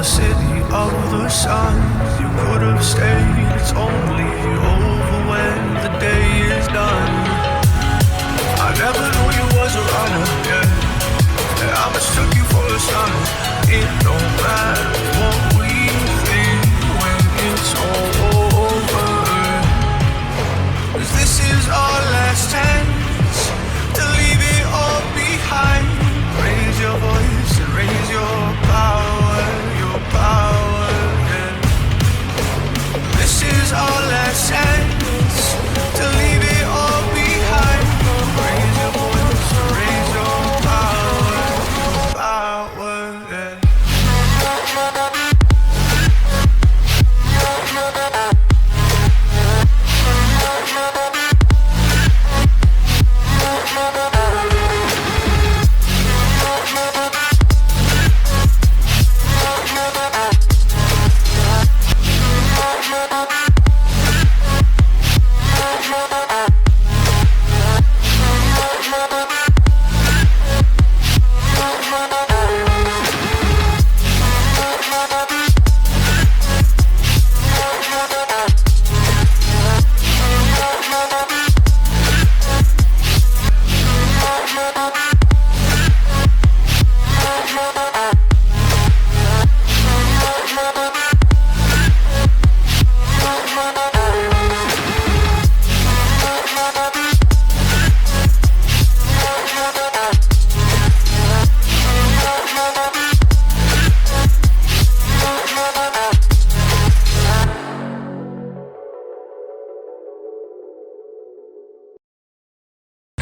the city of the sun. You could have stayed, it's only over when the day is done. I never knew you was a runner, yeah. I mistook you for a son. It don't matter what we think when it's all over. 'Cause this is our last chance to leave it all behind. Raise your voice and raise your power, yeah. This is our last chance to leave it all behind. Raise your voice and raise your power, yeah.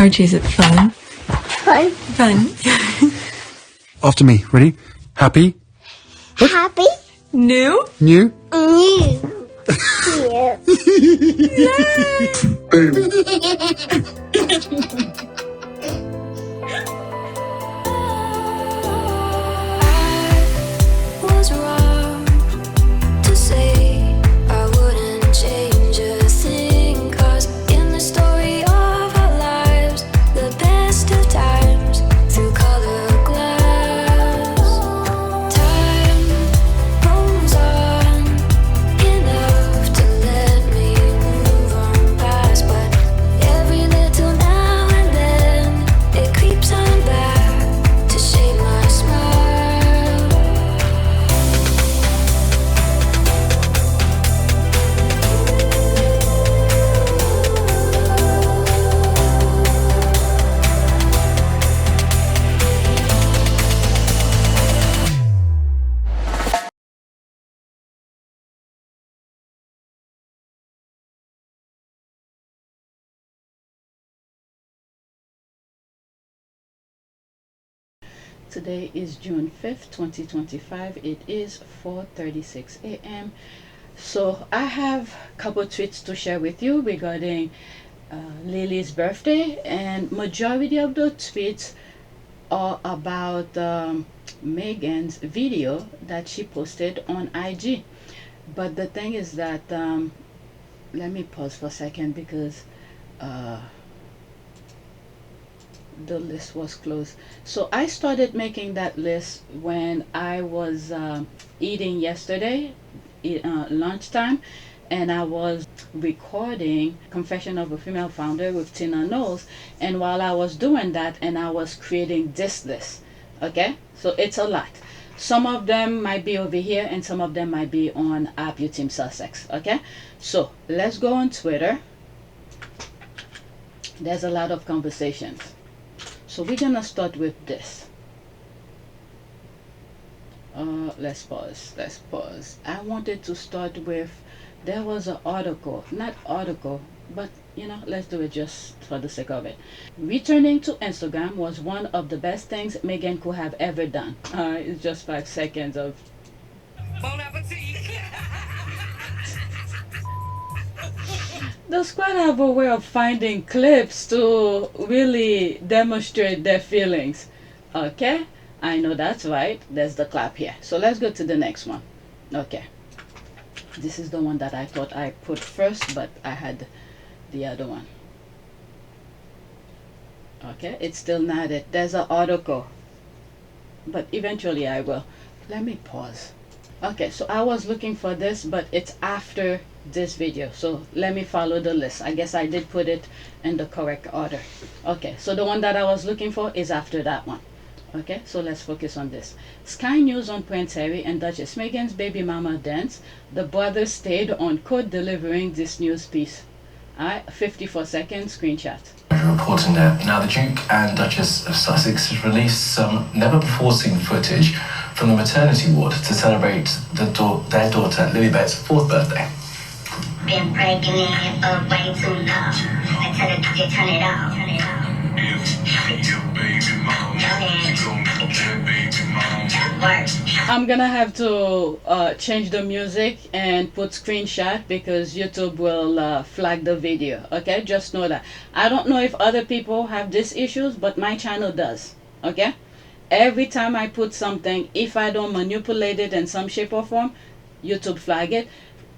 Archie, is it fun? Fun. Fun. After me. Ready? Happy? Happy. New? New? New. Was wrong to say I wouldn't change a thing, 'cause in the story of our lives, the best of times through colored glass, time moves on enough to let me move on past, but every little now and then it creeps on back to shape my smile. Today is June 5th, 2025. It is 4:36 a.m. So I have a couple tweets to share with you regarding Lili's birthday, and majority of the tweets are about Meghan's video that she posted on IG. But the thing is that let me pause for a second because the list was closed. So I started making that list when I was eating yesterday, lunchtime, and I was recording Confession of a Female Founder with Tina Knowles. And while I was doing that, and I was creating this list, okay? So it's a lot. Some of them might be over here, and some of them might be on App You Team Sussex, okay? So let's go on Twitter. There's a lot of conversations. So we're gonna start with this. Let's pause. I wanted to start with, there was an article, not article, but let's do it just for the sake of it. Returning to Instagram was one of the best things Meghan could have ever done. It's just 5 seconds of the squad have a way of finding clips to really demonstrate their feelings. Okay, I know that's right. There's the clap here. So let's go to the next one. Okay, this is the one that I thought I put first, but I had the other one. Okay, it's still not it. There's an article, but eventually I will. Let me pause. Okay, so I was looking for this, but it's after this video. So let me follow the list. I guess I did put it in the correct order. Okay, so the one that I was looking for is after that one. Okay, so let's focus on this. Sky News on Prince Harry and Duchess Meghan's baby mama dance. The brothers stayed on court delivering this news piece. Alright, 54-second screenshot. Reporting there. Now, the Duke and Duchess of Sussex has released some never-before-seen footage from the maternity ward to celebrate their daughter Lilibet's 4th birthday. Been breaking it up way too long. I tell the DJ turn it off. Turn it off. I'm gonna have to change the music and put screenshot because YouTube will flag the video. Okay, just know that. I don't know if other people have these issues, but my channel does. Okay, every time I put something, if I don't manipulate it in some shape or form, YouTube flag it.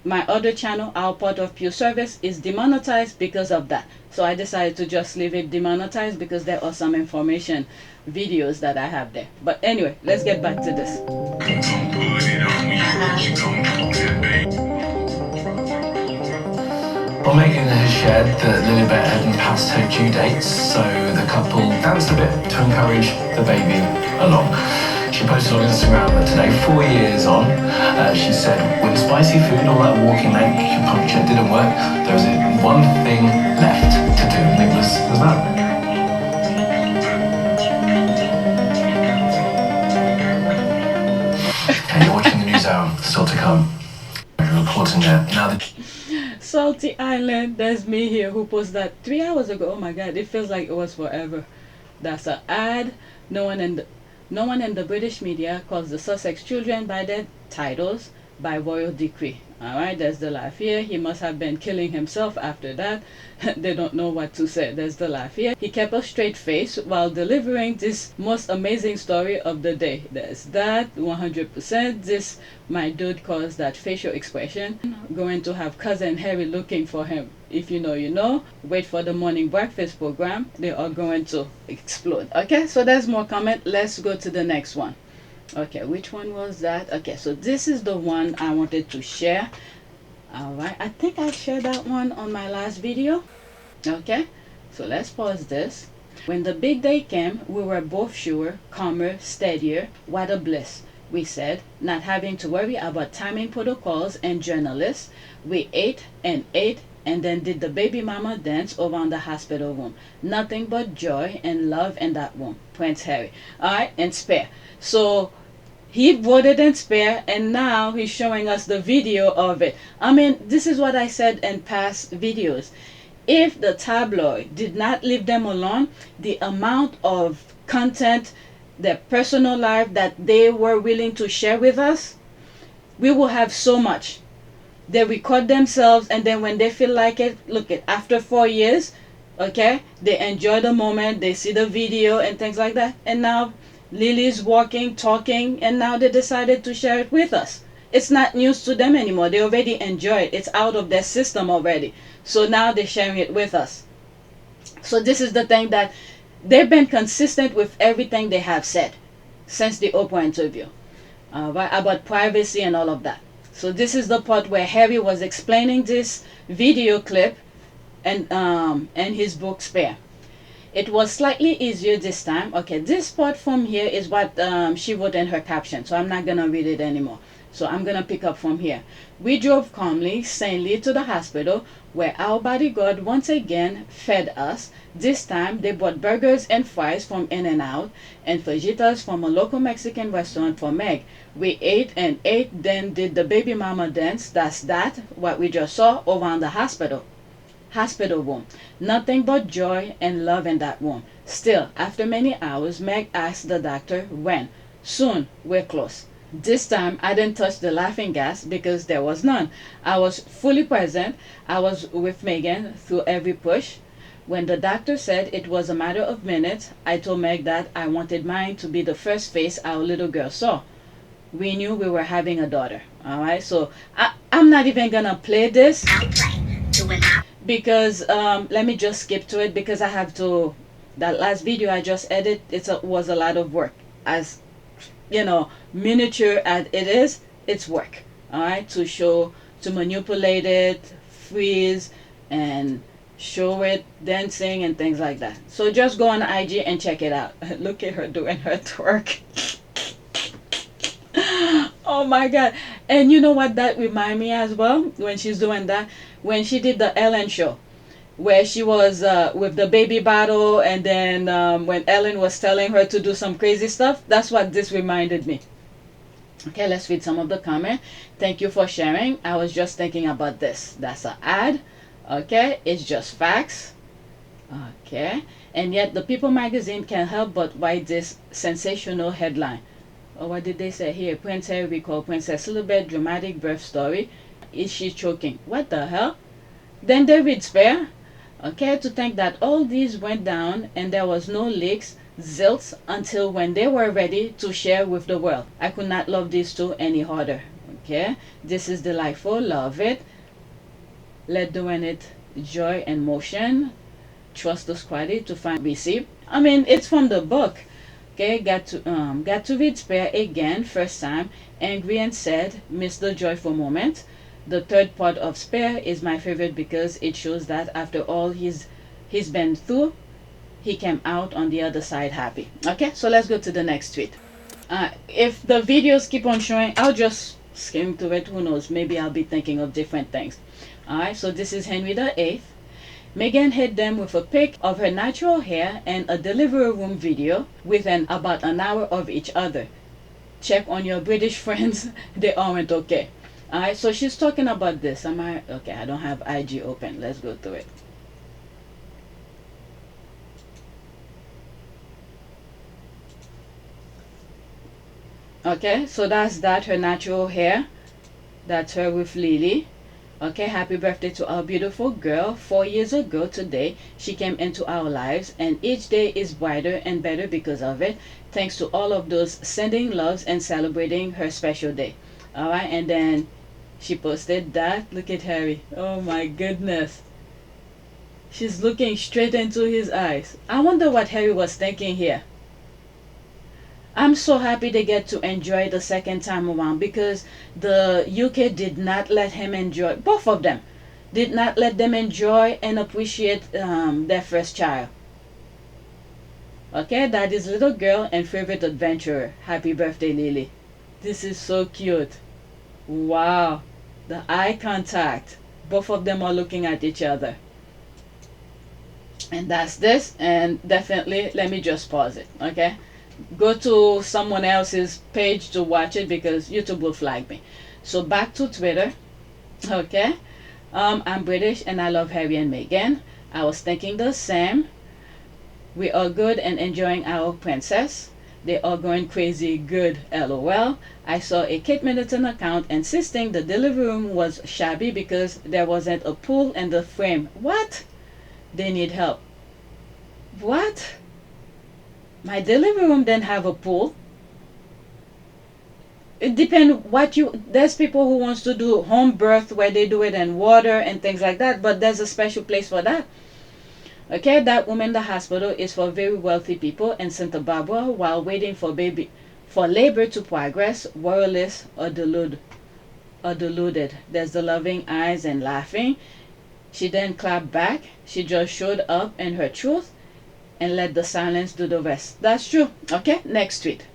My other channel, Our Part of Pure Service, is demonetized because of that. So I decided to just leave it demonetized because there are some information videos that I have there. But anyway, let's get back to this. Well, Meghan has shared that Lilibet hadn't passed her due dates, so the couple danced a bit to encourage the baby along. She posted on Instagram that today, 4 years on, she said, when spicy food or that walking acupuncture didn't work, there was one thing left to do, and it was that. And you're watching the news hour, still to come. Reporting there. Now the Salty Island, there's me here who posted that 3 hours ago. Oh my god, it feels like it was forever. That's an ad. No one in the British media calls the Sussex children by their titles by royal decree. Alright, there's the laugh here. He must have been killing himself after that. They don't know what to say. There's the laugh here. He kept a straight face while delivering this most amazing story of the day. There's that, 100%. This, my dude calls that facial expression. Going to have cousin Harry looking for him. If you know, you know. Wait for the morning breakfast program. They are going to explode. Okay, so there's more comment. Let's go to the next one. Okay, which one was that? Okay, so this is the one I wanted to share. Alright, I think I shared that one on my last video. Okay, so let's pause this. When the big day came, we were both sure, calmer, steadier. What a bliss, we said, not having to worry about timing protocols and journalists. We ate and ate and then did the baby mama dance around the hospital room. Nothing but joy and love in that room. Prince Harry. Alright, and spare. So he voted in spare, and now he's showing us the video of it. I mean, this is what I said in past videos. If the tabloid did not leave them alone, the amount of content, their personal life that they were willing to share with us, we will have so much. They record themselves, and then when they feel like it, look at after 4 years, okay, they enjoy the moment, they see the video and things like that, and now Lili's walking, talking, and now they decided to share it with us. It's not news to them anymore. They already enjoy it. It's out of their system already. So now they're sharing it with us. So this is the thing that they've been consistent with everything they have said since the Oprah interview about privacy and all of that. So this is the part where Harry was explaining this video clip and his book Spare. It was slightly easier this time. Okay, this part from here is what she wrote in her caption, so I'm not gonna read it anymore. So I'm gonna pick up from here. We drove calmly, sanely to the hospital, where our bodyguard once again fed us. This time they bought burgers and fries from In-N-Out and fajitas from a local Mexican restaurant for Meg. We ate and ate, then did the baby mama dance. That's that, what we just saw around the hospital room. Nothing but joy and love in that room. Still, after many hours, Meg asked the doctor when. Soon, we're close. This time, I didn't touch the laughing gas because there was none. I was fully present. I was with Meghan through every push. When the doctor said it was a matter of minutes, I told Meg that I wanted mine to be the first face our little girl saw. We knew we were having a daughter. Alright, so I'm not even gonna play this because let me just skip to it because I have to. That last video I just edited, was a lot of work. As you know, miniature as it is, it's work. All right, to manipulate it, freeze, and show it dancing and things like that. So just go on IG and check it out. Look at her doing her twerk. Oh my god. And you know what that remind me as well, when she's doing that, when she did the Ellen show, where she was with the baby bottle, and then when Ellen was telling her to do some crazy stuff, that's what this reminded me. Okay, let's read some of the comment. Thank you for sharing. I was just thinking about this. That's an ad. Okay, it's just facts. Okay, and yet the People magazine can't help but write this sensational headline. Oh, what did they say here? Prince Harry recalled Princess Elizabeth dramatic birth story. Is she choking? What the hell? Then David Spare. Okay, to think that all these went down and there was no leaks, zilts, until when they were ready to share with the world. I could not love these two any harder. Okay, this is delightful. Love it. Let doing it joy and motion. Trust the squaddy to find receipt. I mean, it's from the book. Okay, got to read Spare again, first time, angry and sad, missed the joyful moment. The third part of Spare is my favorite because it shows that after all he's been through, he came out on the other side happy. Okay, so let's go to the next tweet. If the videos keep on showing, I'll just skim through it. Who knows? Maybe I'll be thinking of different things. Alright, so this is Henry VIII. Meghan hit them with a pic of her natural hair and a delivery room video within about an hour of each other. Check on your British friends, they aren't okay. Alright, so she's talking about this. Okay, I don't have IG open. Let's go through it. Okay, so that's that, her natural hair. That's her with Lili. Okay, happy birthday to our beautiful girl. 4 years ago today, she came into our lives, and each day is brighter and better because of it. Thanks to all of those sending loves and celebrating her special day. Alright, and then she posted that. Look at Harry. Oh my goodness. She's looking straight into his eyes. I wonder what Harry was thinking here. I'm so happy they get to enjoy the second time around, because the UK did not let him enjoy, both of them did not let them enjoy and appreciate their first child. Okay, that is little girl and favorite adventurer. Happy birthday, Lili. This is so cute. Wow, the eye contact. Both of them are looking at each other. And that's this. And definitely, let me just pause it. Okay, go to someone else's page to watch it because YouTube will flag me. So back to Twitter. Okay, I'm British and I love Harry and Meghan. I was thinking the same. We are good and enjoying our princess. They are going crazy good, lol. I saw a Kate Middleton account insisting the delivery room was shabby because there wasn't a pool in the frame. What? They need help. What? My delivery room didn't have a pool. It depends what you, there's people who wants to do home birth where they do it in water and things like that, but there's a special place for that. Okay, that woman in the hospital is for very wealthy people in Santa Barbara while waiting for labor to progress, worryless or deluded. There's the loving eyes and laughing. She didn't clap back. She just showed up in her truth and let the silence do the rest. That's true. Okay, next tweet.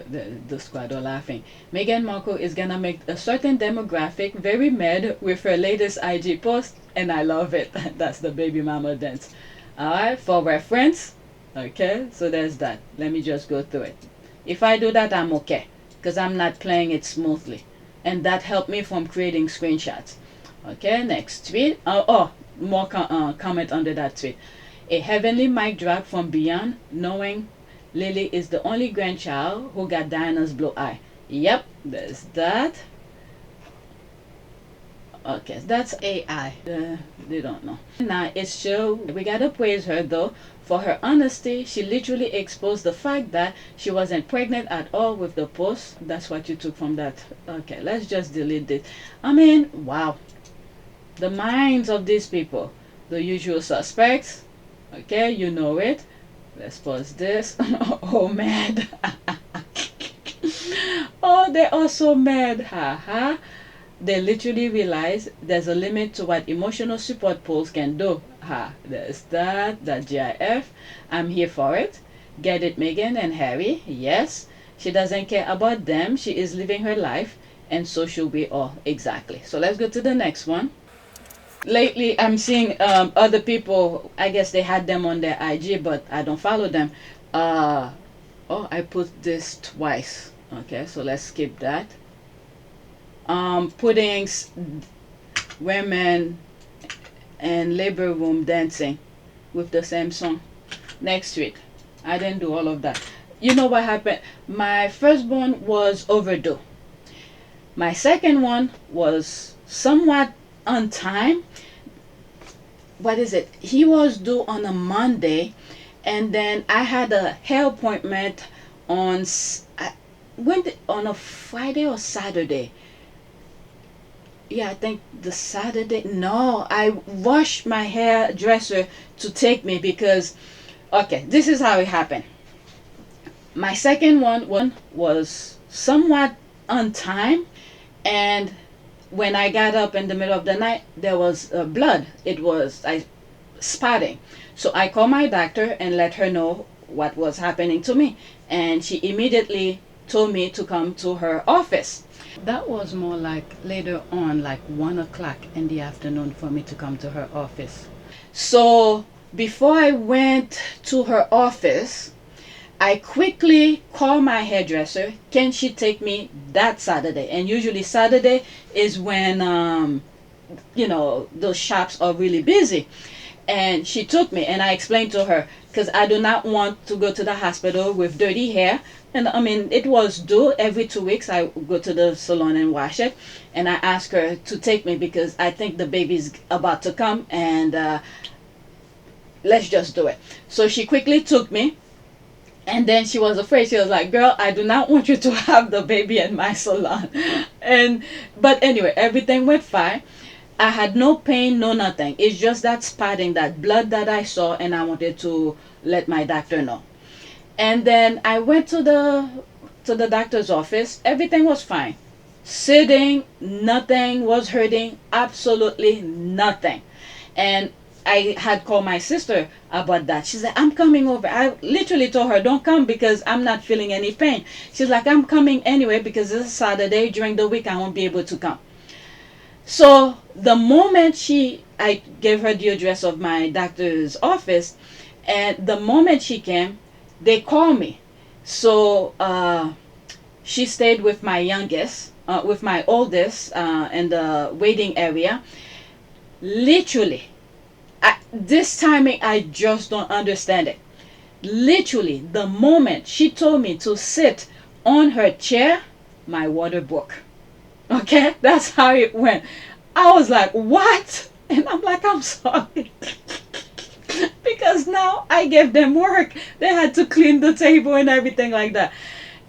The squad are laughing. Meghan Markle is gonna make a certain demographic very mad with her latest IG post, and I love it. That's the baby mama dance. Alright, for reference. Okay, so there's that. Let me just go through it. If I do that, I'm okay, because I'm not playing it smoothly, and that helped me from creating screenshots. Okay, next tweet. More comment under that tweet. A heavenly mic drop from beyond, knowing Lili is the only grandchild who got Diana's blue eye. Yep, there's that. Okay, that's AI. They don't know. Now it's true. We gotta praise her though for her honesty. She literally exposed the fact that she wasn't pregnant at all with the post. That's what you took from that. Okay, let's just delete this. I mean, wow. The minds of these people. The usual suspects. Okay, you know it. Let's pause this. Oh man. Oh Oh, they're all so mad. Ha ha. They literally realize there's a limit to what emotional support polls can do. Ha, there's that GIF. I'm here for it. Get it, Meghan and Harry? Yes. She doesn't care about them. She is living her life, and so should we all. Exactly. So let's go to the next one. Lately, I'm seeing other people. I guess they had them on their IG, but I don't follow them. Oh, I put this twice. Okay, so let's skip that. Putting women in labor room dancing with the same song next week. I didn't do all of that. You know what happened? My firstborn was overdue. My second one was somewhat on time. What is it? He was due on a Monday, and then I had a hair appointment on on a Friday or Saturday. Yeah, I think the Saturday. No, I rushed my hairdresser to take me because, okay, this is how it happened. My second one was somewhat on time, and when I got up in the middle of the night, there was blood. It was spotting. So I called my doctor and let her know what was happening to me, and she immediately told me to come to her office. That was more like later on, like 1 o'clock in the afternoon, for me to come to her office. So before I went to her office, I quickly called my hairdresser. Can she take me that Saturday? And usually Saturday is when those shops are really busy. And she took me, and I explained to her, because I do not want to go to the hospital with dirty hair. And I mean, it was due every 2 weeks. I go to the salon and wash it. And I asked her to take me because I think the baby's about to come, and let's just do it. So she quickly took me. And then she was afraid. She was like, girl, I do not want you to have the baby in my salon. But anyway, everything went fine. I had no pain, no nothing. It's just that spotting, that blood that I saw, and I wanted to let my doctor know. And then I went to the doctor's office. Everything was fine. Sitting, nothing was hurting, absolutely nothing. And I had called my sister about that. She said, I'm coming over. I literally told her, don't come because I'm not feeling any pain. She's like, I'm coming anyway because it's Saturday. During the week, I won't be able to come. So the moment I gave her the address of my doctor's office, and the moment she came, they called me. So she stayed with my youngest, with my oldest in the waiting area. Literally, this timing, I just don't understand it. Literally, the moment she told me to sit on her chair, my water broke. Okay, that's how it went. I was like, what? And I'm like, I'm sorry. Because now I gave them work. They had to clean the table and everything like that.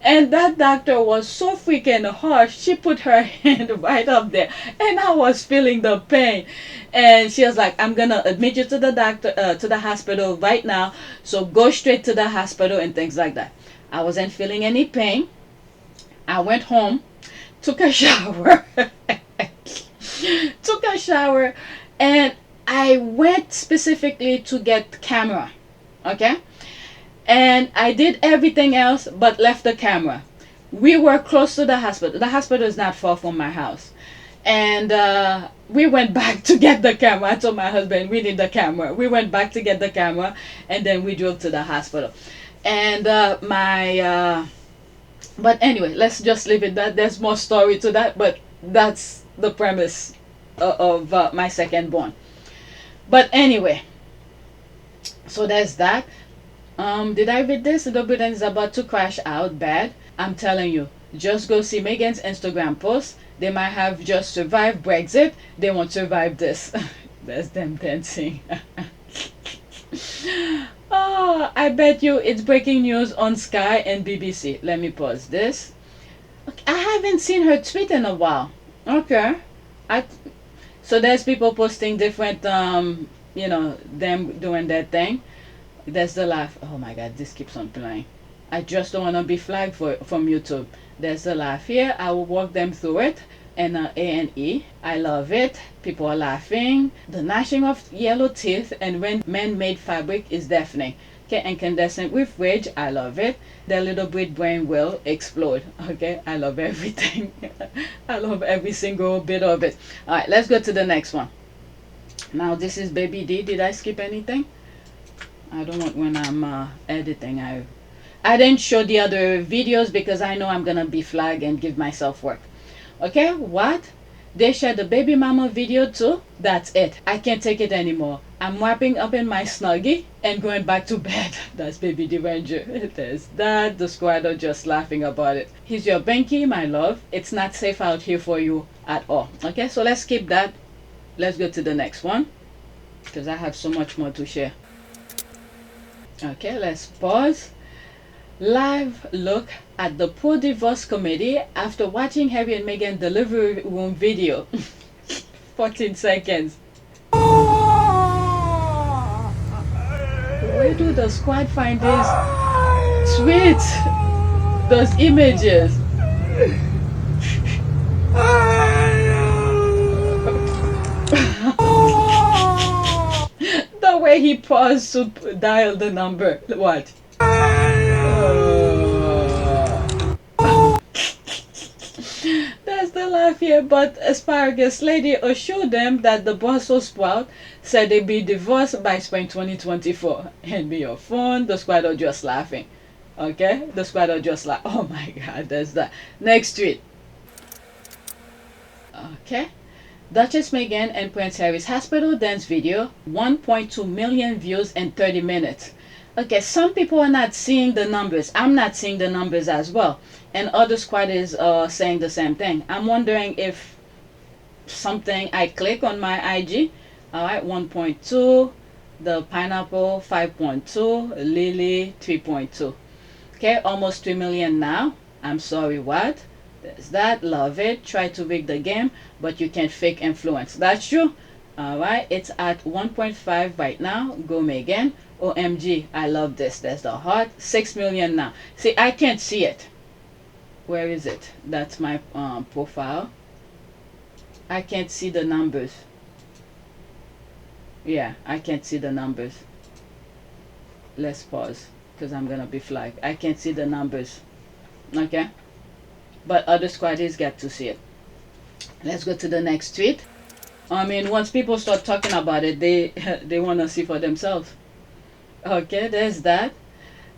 And that doctor was so freaking harsh. She put her hand right up there, and I was feeling the pain. And she was like, I'm gonna admit you to the hospital right now. So go straight to the hospital and things like that. I wasn't feeling any pain. I went home, took a shower, and I went specifically to get camera. Okay. And I did everything else but left the camera. We were close to the hospital. The hospital is not far from my house. And we went back to get the camera. I told my husband, we need the camera. We went back to get the camera, and then we drove to the hospital. And but anyway, let's just leave it that. There's more story to that, but that's the premise of my second born. But anyway, so there's that. Did I read this? The building is about to crash out bad. I'm telling you, just go see Meghan's Instagram post. They might have just survived Brexit. They won't survive this. There's them dancing. Oh, I bet you it's breaking news on Sky and BBC. Let me pause this. Okay, I haven't seen her tweet in a while. Okay. So there's people posting different, them doing their thing. There's the laugh. Oh my god, this keeps on playing. I just don't want to be flagged from YouTube. There's the laugh here. I will walk them through it. And A&E, I love it. People are laughing. The gnashing of yellow teeth and when man-made fabric is deafening. Okay, incandescent with rage, I love it. The little bit brain will explode. Okay, I love everything. I love every single bit of it. All right, let's go to the next one. Now this is Baby D. Did I skip anything? I don't want when I'm editing. I didn't show the other videos because I know I'm gonna be flagged and give myself work. Okay, what? They shared the baby mama video too? That's it. I can't take it anymore. I'm wrapping up in my snuggie and going back to bed. That's Baby D Ranger. There's that. The squad are just laughing about it. Here's your binky, my love. It's not safe out here for you at all. Okay, so let's skip that. Let's go to the next one because I have so much more to share. Okay, let's pause. Live look at the pro-divorce committee after watching Harry and Meghan delivery room video. 14 seconds. Where do the squad find these tweets? Those images? The way he paused to dial the number. What? That's the laugh here, but asparagus lady assured them that the Brussels sprout said they'd be divorced by spring 2024. Hand me your phone. The squad are just laughing. Okay, the squad are just like, oh my god, that's that. Next tweet. Okay, Duchess Meghan and Prince Harry's hospital dance video, 1.2 million views in 30 minutes. Okay, some people are not seeing the numbers. I'm not seeing the numbers as well. And other squatters are saying the same thing. I'm wondering if something I click on my IG. Alright, 1.2. The pineapple, 5.2. Lili, 3.2. Okay, almost 3 million now. I'm sorry, what? There's that. Love it. Try to rig the game, but you can't fake influence. That's true. Alright, it's at 1.5 right now. Go Meghan. OMG, I love this. There's the heart. 6 million now. See, I can't see it. Where is it? That's my profile. I can't see the numbers. Yeah, I can't see the numbers. Let's pause because I'm gonna be flagged. I can't see the numbers. Okay, but other squaddies get to see it. Let's go to the next tweet. I mean, once people start talking about it, they want to see for themselves. Okay, there's that.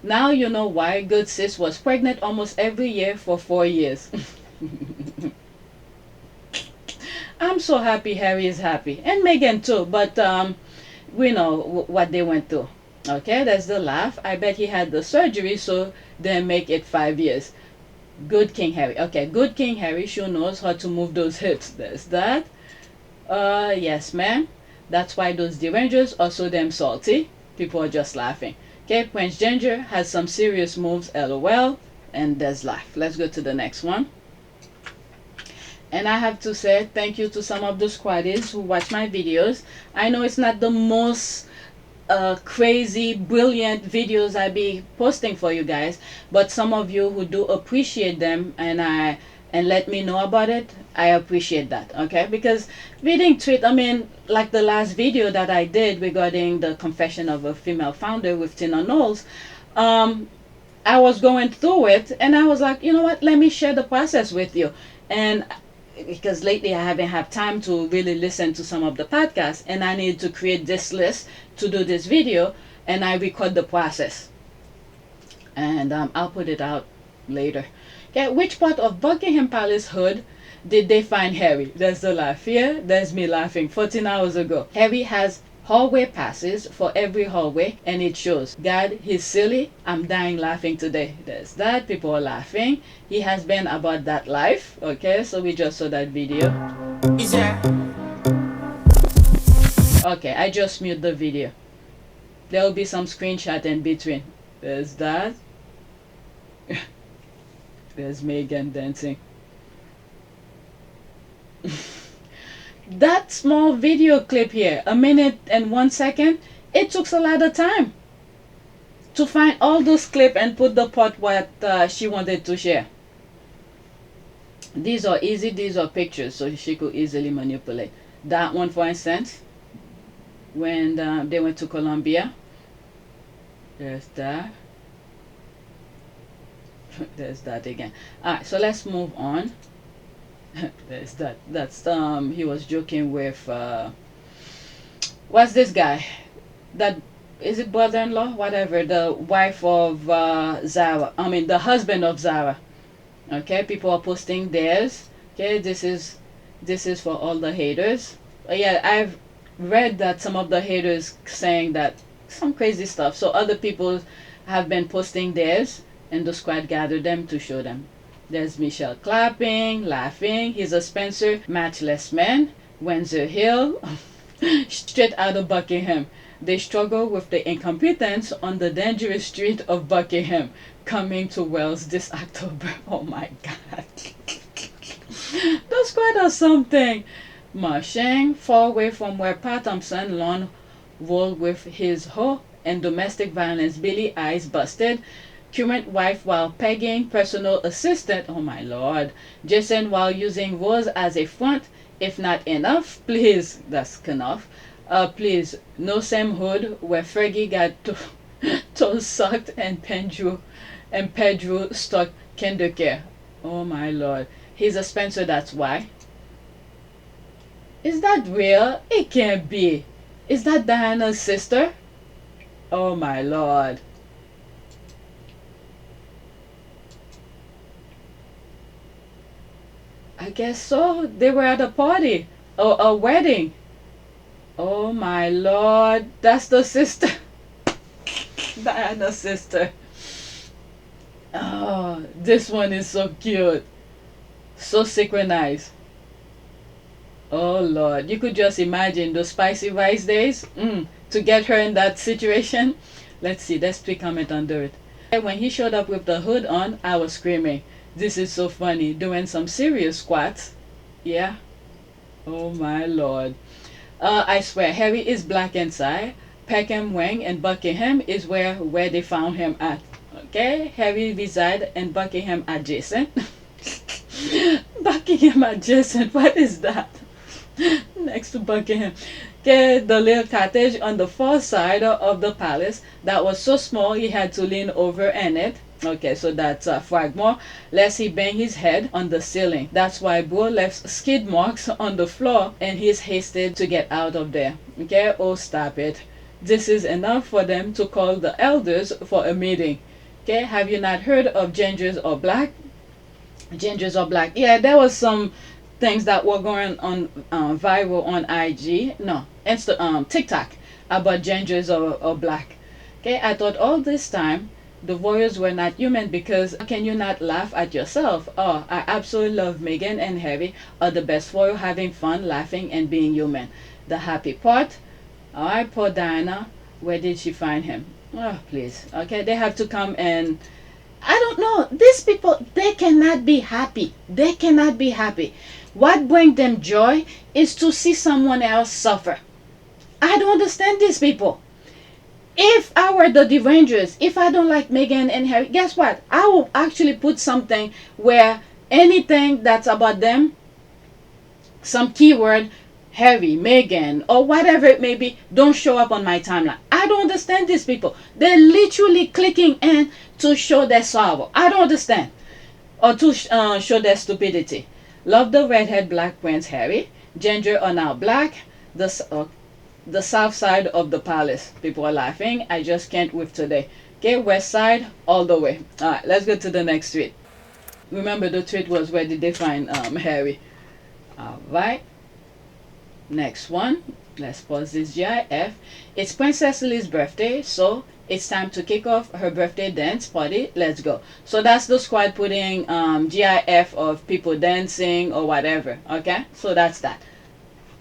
Now you know why good sis was pregnant almost every year for 4 years. I'm so happy Harry is happy. And Meghan too, but we know what they went through. Okay, there's the laugh. I bet he had the surgery so they make it 5 years. Good King Harry. Okay, good King Harry sure knows how to move those hips. There's that. Yes, ma'am. That's why those derangers are so damn salty. People are just laughing. Okay, Prince Ginger has some serious moves, lol. And there's laugh. Let's go to the next one. And I have to say thank you to some of the squaddies who watch my videos. I know it's not the most crazy, brilliant videos I be posting for you guys, but some of you who do appreciate them and let me know about it, I appreciate that. Okay, because reading tweet, I mean, like the last video that I did regarding the confession of a female founder with Tina Knowles, I was going through it and I was like, you know what, let me share the process with you. And because lately I haven't had time to really listen to some of the podcasts, and I need to create this list to do this video, and I record the process, and I'll put it out later. Okay, which part of Buckingham Palace hood did they find Harry? There's the laugh here. There's me laughing 14 hours ago. Harry has hallway passes for every hallway, and it shows. God, he's silly. I'm dying laughing today. There's that. People are laughing. He has been about that life. Okay, so we just saw that video. Okay, I just mute the video. There will be some screenshot in between. There's that. There's Meghan dancing. That small video clip here, 1 minute and 1 second, it took a lot of time. to find all those clips and put the part what she wanted to share. These are easy, these are pictures, so she could easily manipulate. That one, for instance, when they went to Colombia. There's that. There's that again. Alright, so let's move on. There's that. That's he was joking with what's this guy? That is it brother-in-law? Whatever, the wife of Zara. I mean the husband of Zara. Okay, people are posting theirs. Okay, this is for all the haters. Yeah, I've read that some of the haters saying that some crazy stuff. So other people have been posting theirs, and the squad gathered them to show them. There's Michelle clapping, laughing. He's a Spencer, matchless man. Windsor Hill, straight out of Buckingham. They struggle with the incompetence on the dangerous street of Buckingham, coming to Wales this October. Oh my God. The squad or something. Marching far away from where Pat Thompson lawn rolled with his hoe and domestic violence. Billy eyes busted. Current wife while pegging personal assistant. Oh my Lord. Jason while using Rose as a front. If not enough, please. That's enough. Please, no same hood where Fergie got toes sucked and Pedro stuck kindercare. Oh my Lord. He's a Spencer, that's why. Is that real? It can't be. Is that Diana's sister? Oh my Lord. I guess so. They were at a party. Or a wedding. Oh my Lord. That's the sister. Diana's sister. Oh, this one is so cute. So synchronized. Oh Lord. You could just imagine those spicy rice days. To get her in that situation. Let's see. Let's tweet comment under it. When he showed up with the hood on, I was screaming. This is so funny. Doing some serious squats. Yeah. Oh my Lord. I swear, Harry is black inside. Peckham Wing and Buckingham is where they found him at. Okay, Harry reside in Buckingham adjacent. Buckingham adjacent, what is that? Next to Buckingham. Okay, the little cottage on the far side of the palace that was so small he had to lean over in it. Okay, so that's Fragmore, lest he bang his head on the ceiling. That's why Bro left skid marks on the floor and he's hasted to get out of there. Okay, oh stop it. This is enough for them to call the elders for a meeting. Okay, have you not heard of gingers or black? Gingers or black. Yeah, there was some things that were going on viral on IG. No, TikTok about gingers or black. Okay, I thought all this time the warriors were not human because can you not laugh at yourself? Oh, I absolutely love Meghan and Harry are the best for you, having fun, laughing, and being human. The happy part. Alright, poor Diana. Where did she find him? Oh, please. Okay, they have to come and I don't know. These people, they cannot be happy. They cannot be happy. What brings them joy is to see someone else suffer. I don't understand these people. If I were the derangers, if I don't like Meghan and Harry, guess what? I will actually put something where anything that's about them, some keyword, Harry, Meghan, or whatever it may be, don't show up on my timeline. I don't understand these people. They're literally clicking in to show their sorrow. I don't understand. Or to show their stupidity. Love the redhead black Prince Harry. Ginger are now black. The south side of the palace. People are laughing. I just can't with today. Okay, west side all the way. Alright, let's go to the next tweet. Remember the tweet was where did they find Harry. Alright. Next one. Let's pause this GIF. It's Princess Lily's birthday, so it's time to kick off her birthday dance party. Let's go. So that's the squad putting GIF of people dancing or whatever. Okay, so that's that.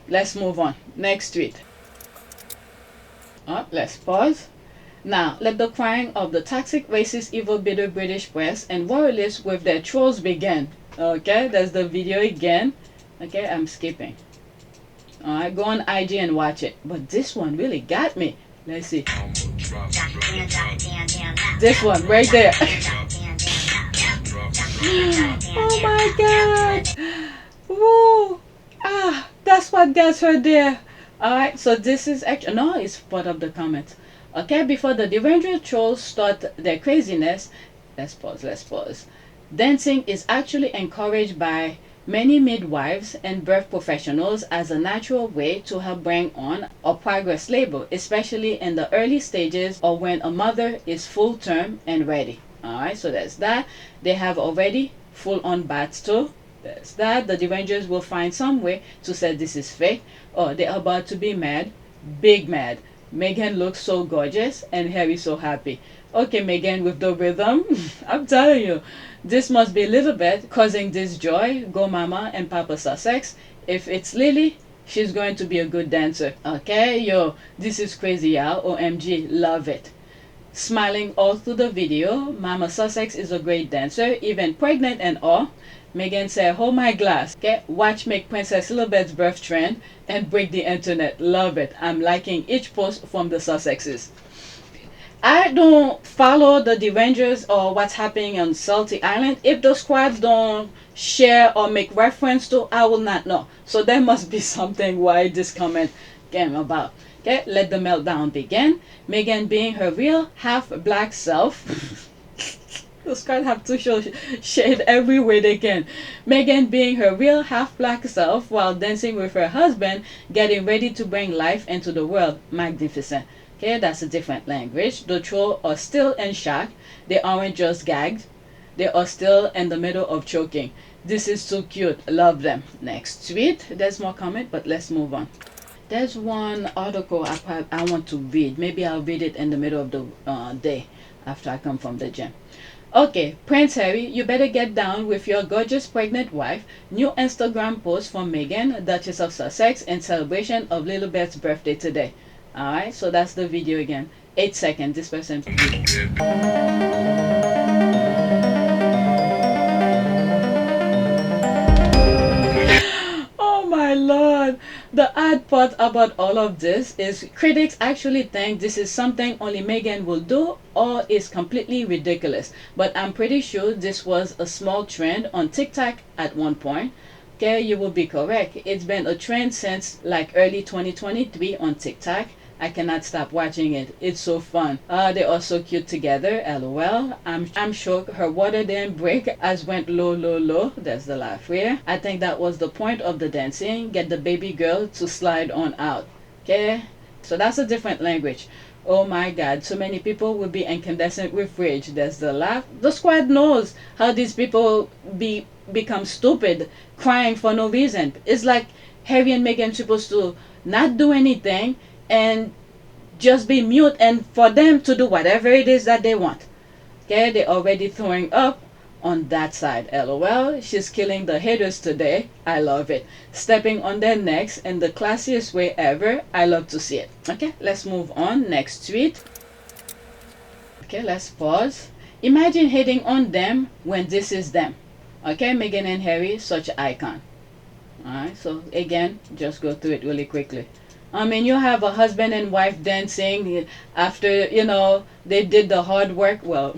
Let's move on. Next tweet. Let's pause. Now, let the crying of the toxic, racist, evil, bitter British press and royalists with their trolls begin. Okay, there's the video again. Okay, I'm skipping. Alright, go on IG and watch it. But this one really got me. Let's see. This one right there. Oh my god. Woo. Ah, that's what gets her there. Alright, so this is actually, no, it's part of the comments. Okay, before the deranged trolls start their craziness, let's pause. Dancing is actually encouraged by many midwives and birth professionals as a natural way to help bring on or progress labor, especially in the early stages or when a mother is full term and ready. Alright, so there's that. They have already full on baths too. There's that. The derangers will find some way to say this is fake. Oh, they're about to be mad. Big mad. Meghan looks so gorgeous and Harry so happy. Okay, Meghan with the rhythm. I'm telling you, this must be a little bit causing this joy. Go Mama and Papa Sussex. If it's Lili, she's going to be a good dancer. Okay, yo, this is crazy, y'all. OMG, love it. Smiling all through the video. Mama Sussex is a great dancer, even pregnant and all. Meghan said, hold my glass. Okay, watch make Princess Elizabeth's birth trend and break the internet. Love it. I'm liking each post from the Sussexes. I don't follow the derangers or what's happening on Salty Island. If the squads don't share or make reference to, I will not know. So there must be something why this comment came about. Okay, let the meltdown begin. Meghan being her real half black self. The squad have to show shade every way they can. Meghan being her real half black self while dancing with her husband, getting ready to bring life into the world. Magnificent. Okay, that's a different language. The trolls are still in shock. They aren't just gagged. They are still in the middle of choking. This is so cute. Love them. Next tweet. There's more comment, but let's move on. There's one article I want to read. Maybe I'll read it in the middle of the day after I come from the gym. Okay, Prince Harry, you better get down with your gorgeous pregnant wife. New Instagram post from Meghan, Duchess of Sussex, in celebration of Lilibet's birthday today. Alright, so that's the video again. 8 seconds, this person. Oh my lord. The odd part about all of this is critics actually think this is something only Meghan will do or is completely ridiculous. But I'm pretty sure this was a small trend on TikTok at one point. Okay, you will be correct. It's been a trend since like early 2023 on TikTok. I cannot stop watching it. It's so fun. They are so cute together. LOL. I'm sure her water didn't break as went low, low, low. That's the laugh here. I think that was the point of the dancing. Get the baby girl to slide on out. Okay? So that's a different language. Oh my god. So many people will be incandescent with rage. That's the laugh. The squad knows how these people become stupid, crying for no reason. It's like Harry and Meghan supposed to not do anything and just be mute and for them to do whatever it is that they want. Okay, they're already throwing up on that side. LOL, she's killing the haters today. I love it. Stepping on their necks in the classiest way ever. I love to see it. Okay, let's move on. Next tweet. Okay, let's pause. Imagine hating on them when this is them. Okay, Meghan and Harry, such an icon. Alright, so again, just go through it really quickly. I mean, you have a husband and wife dancing after, you know, they did the hard work. Well,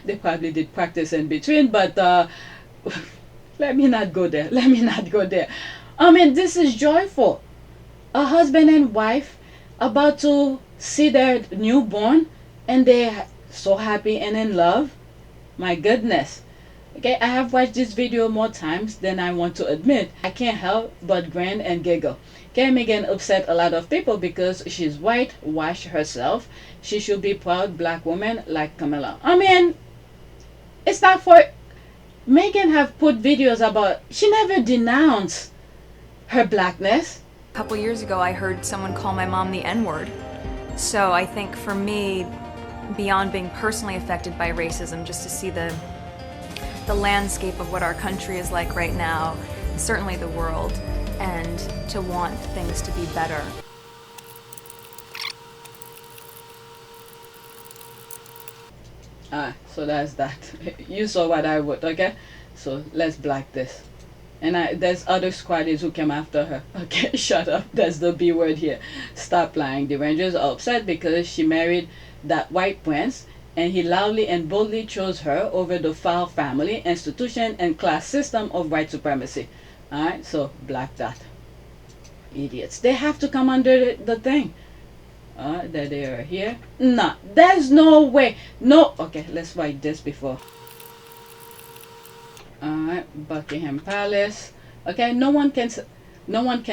they probably did practice in between, but let me not go there. Let me not go there. I mean, this is joyful. A husband and wife about to see their newborn and they're so happy and in love. My goodness. Okay, I have watched this video more times than I want to admit. I can't help but grin and giggle. Okay, Meghan upset a lot of people because she's whitewashed herself. She should be proud black woman like Camilla. I mean, it's not for... Meghan have put videos about... She never denounced her blackness. A couple years ago, I heard someone call my mom the N-word. So I think for me, beyond being personally affected by racism, just to see the landscape of what our country is like right now, certainly the world, and to want things to be better. So that's that. You saw what I wrote, okay? So let's black this. And there's other squaddies who came after her. Okay, shut up. That's the B word here. Stop lying. The Rangers are upset because she married that white prince, and he loudly and boldly chose her over the foul family, institution, and class system of white supremacy. Alright, so black that. Idiots. They have to come under the thing. That they are here. No, there's no way. No. Okay, let's write this before. Alright, Buckingham Palace. Okay, no one can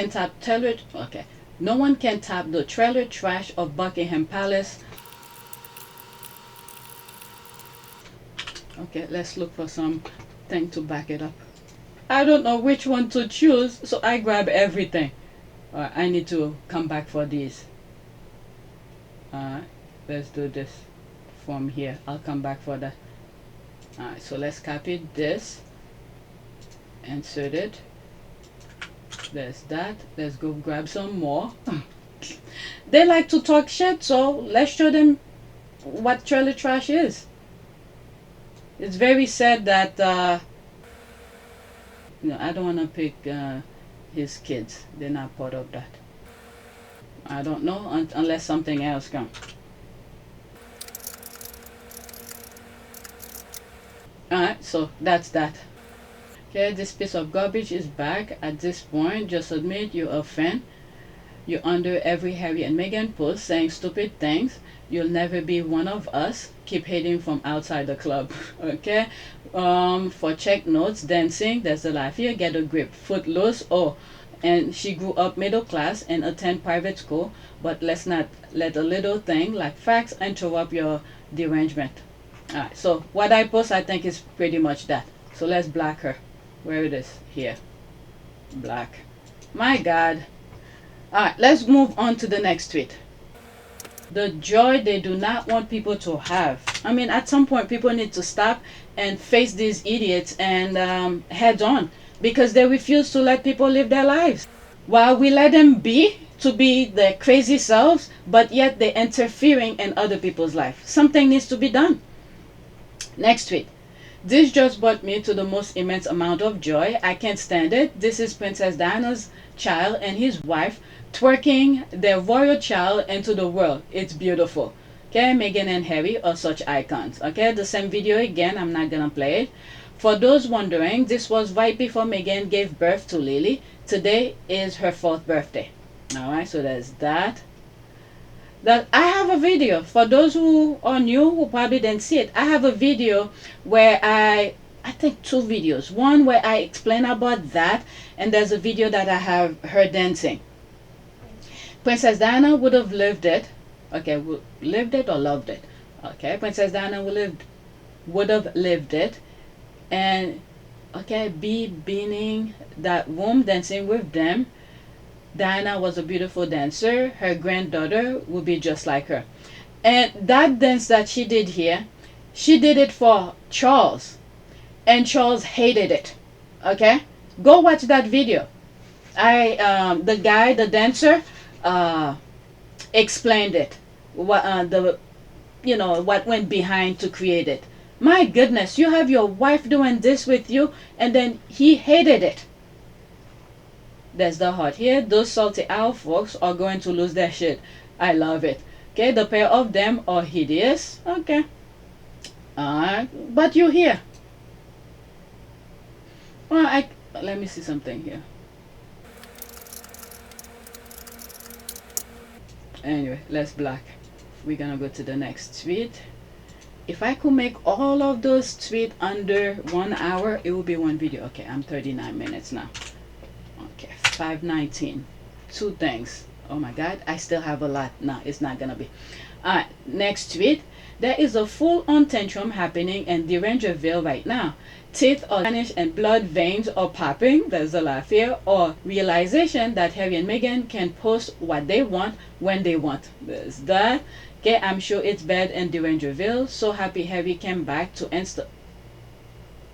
tap trailer. Okay, no one can tap the trailer trash of Buckingham Palace. Okay, let's look for something to back it up. I don't know which one to choose, so I grab everything. I need to come back for these. Let's do this from here. I'll come back for that. Alright, so let's copy this, insert it. There's that. Let's go grab some more. They like to talk shit, so let's show them what trailer trash is. It's very sad that I don't want to pick his kids. They're not part of that. I don't know unless something else comes. Alright, so that's that. Okay, this piece of garbage is back. At this point, just admit you're a fan. You're under every Harry and Meghan post saying stupid things. You'll never be one of us. Keep hating from outside the club. Okay? For check notes, dancing, there's a life here. Get a grip. Footloose. Oh, and she grew up middle class and attend private school. But let's not let a little thing like facts interrupt your derangement. Alright, so what I post, I think is pretty much that. So let's black her. Where it is? Here. Black. My God. Alright, let's move on to the next tweet. The joy they do not want people to have. I mean, at some point, people need to stop and face these idiots and head on, because they refuse to let people live their lives. While we let them be, to be their crazy selves, but yet they're interfering in other people's life. Something needs to be done. Next tweet. This just brought me to the most immense amount of joy. I can't stand it. This is Princess Diana's child and his wife twerking their royal child into the world. It's beautiful. Okay, Meghan and Harry are such icons. Okay, the same video again. I'm not gonna play it. For those wondering, this was right before Meghan gave birth to Lili. Today is her 4th birthday. Alright, so there's that. That I have a video for those who are new, who probably didn't see it. I have a video where I think 2 videos. One where I explain about that, and there's a video that I have her dancing. Princess Diana would have lived it. Okay, lived it or loved it. Okay, Princess Diana would have lived it, and okay, being in that room dancing with them. Diana was a beautiful dancer. Her granddaughter would be just like her. And that dance that she did here, she did it for Charles. And Charles hated it. Okay? Go watch that video. The guy, the dancer, explained it. What what went behind to create it. My goodness, you have your wife doing this with you, and then he hated it. There's the heart here. Those salty owl folks are going to lose their shit. I love it. Okay, the pair of them are hideous. Okay. But you're here. Well, let me see something here. Anyway, let's black. We're gonna go to the next tweet. If I could make all of those tweets under 1 hour, it would be one video. Okay, I'm 39 minutes now. Okay, 5:19. 2 things. Oh my God, I still have a lot. No, it's not gonna be. Alright, next tweet. There is a full-on tantrum happening in Derangerville right now. Teeth are vanished and blood veins are popping. There's a laugh here. Or realization that Harry and Meghan can post what they want when they want. There's that. Okay, I'm sure it's bad in Derangerville. So happy Harry came back to Insta.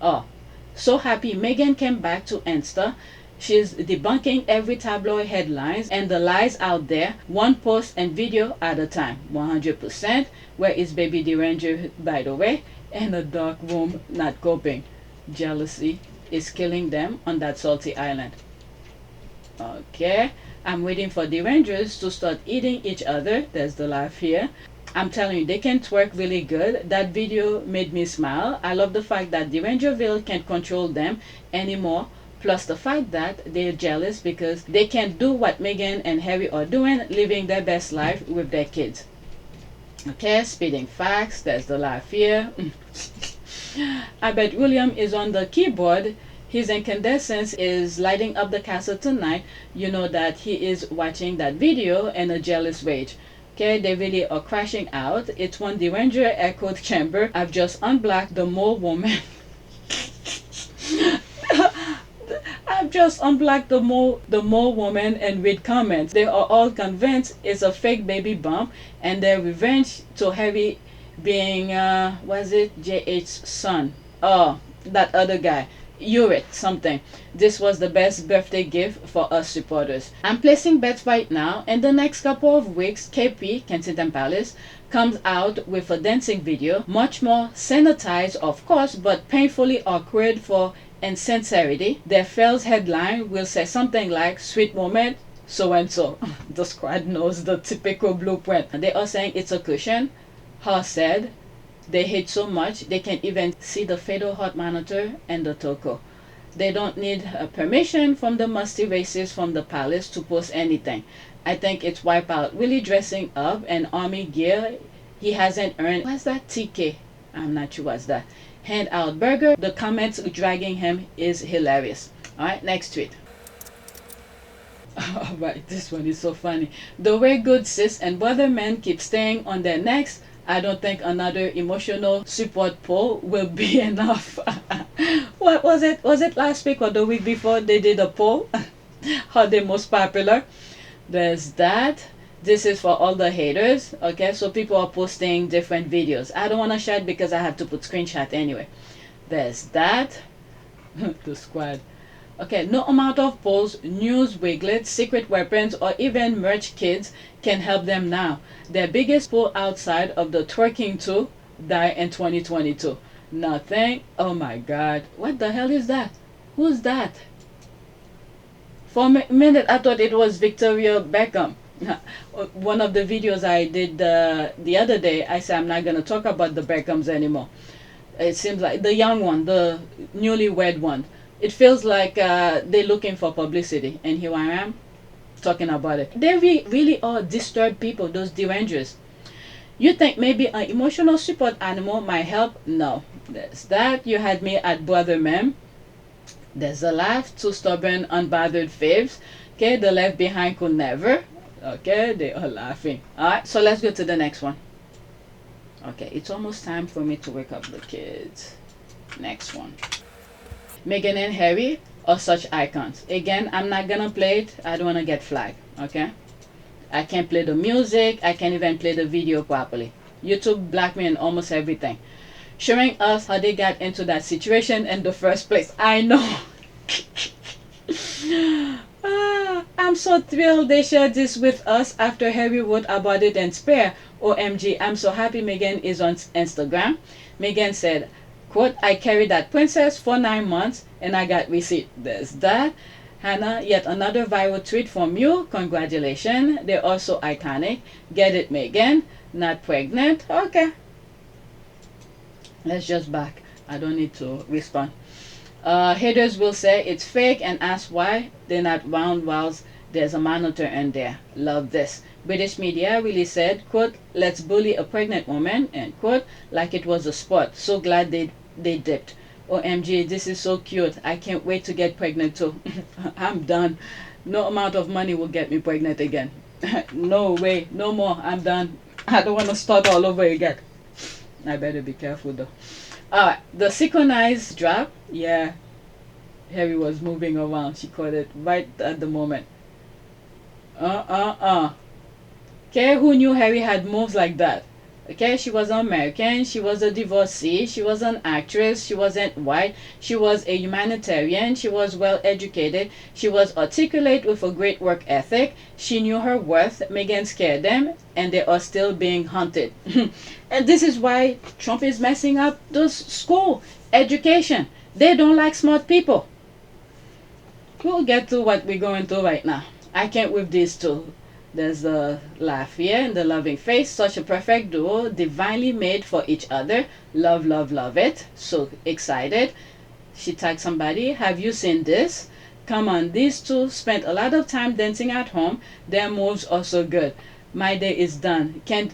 Oh, so happy Meghan came back to Insta. She's debunking every tabloid headlines and the lies out there, one post and video at a time. 100%. Where is baby Deranger, by the way? In a dark room, not coping. Jealousy is killing them on that salty island. Okay, I'm waiting for Derangers to start eating each other. There's the laugh here. I'm telling you, they can twerk really good. That video made me smile. I love the fact that the Rangerville can't control them anymore. Plus the fact that they're jealous because they can't do what Meghan and Harry are doing, living their best life with their kids. Okay, speeding facts. There's the laugh here. I bet William is on the keyboard. His incandescence is lighting up the castle tonight. You know that he is watching that video in a jealous rage. Okay, they really are crashing out. It's one the Ranger echoed chamber. I've just unblocked the mole woman. I've just unblocked the mole woman and read comments. They are all convinced it's a fake baby bump and their revenge to Harry being was it JH's son? Oh, that other guy. Uric something. This was the best birthday gift for us supporters. I'm placing bets right now. In the next couple of weeks, KP, Kensington Palace, comes out with a dancing video, much more sanitized of course, but painfully awkward for insincerity. Their fails headline will say something like sweet moment so and so. The squad knows the typical blueprint. They are saying it's a cushion. Hall said they hate so much they can't even see the fatal heart monitor and the toko. They don't need permission from the musty racists from the palace to post anything. I think it's Wipeout really dressing up in army gear he hasn't earned. What's that? TK? I'm not sure what's that. Hand out burger. The comments dragging him is hilarious. Alright, next tweet. Alright, this one is so funny. The way good sis and brother men keep staying on their necks, I don't think another emotional support poll will be enough. What was it? Was it last week or the week before they did a poll? How they most popular? There's that. This is for all the haters. Okay, so people are posting different videos. I don't want to share it because I have to put screenshot anyway. There's that. The squad. Okay, no amount of polls, news, wiglets, secret weapons, or even merch kids can help them now. Their biggest poll outside of the twerking too die in 2022. Nothing. Oh my god. What the hell is that? Who's that? For a minute I thought it was Victoria Beckham. One of the videos I did the other day, I said I'm not going to talk about the Beckhams anymore. It seems like the young one, the newlywed one. It feels like they're looking for publicity, and here I am talking about it. They really are disturbed people, those derangers. You think maybe an emotional support animal might help? No. There's that. You had me at Brother Mem. There's a laugh. Two stubborn, unbothered faves. Okay, the left behind could never. Okay, they are laughing. Alright, so let's go to the next one. Okay, it's almost time for me to wake up the kids. Next one. Meghan and Harry are such icons. Again, I'm not gonna play it. I don't wanna get flagged. Okay, I can't play the music. I can't even play the video properly. YouTube blocked me in almost everything, showing us how they got into that situation in the first place. I know. I'm so thrilled they shared this with us after Harry wrote about it in Spare. OMG, I'm so happy Meghan is on Instagram. Meghan said, quote, I carried that princess for 9 months and I got receipt. There's that. Hannah, yet another viral tweet from you. Congratulations. They're also iconic. Get it, Meghan. Not pregnant. Okay. Let's just back. I don't need to respond. Haters will say it's fake and ask why they're not round whilst there's a monitor in there. Love this. British media really said, quote, let's bully a pregnant woman, end quote, like it was a sport. So glad they dipped. OMG, this is so cute. I can't wait to get pregnant too. I'm done. No amount of money will get me pregnant again. No way. No more. I'm done. I don't want to start all over again. I better be careful though. Alright, the synchronized drop. Yeah, Harry was moving around. She caught it right at the moment. Okay, who knew Harry had moves like that? Okay, she was American, she was a divorcee, she was an actress, she wasn't white, she was a humanitarian, she was well educated, she was articulate with a great work ethic, she knew her worth. Meghan scared them, and they are still being hunted. And this is why Trump is messing up the school education. They don't like smart people. We'll get to what we're going through right now. I can't with these two. There's the laugh here and the loving face. Such a perfect duo, divinely made for each other. Love, love, love it. So excited. She tagged somebody. Have you seen this? Come on, these two spent a lot of time dancing at home. Their moves are so good. My day is done. Can't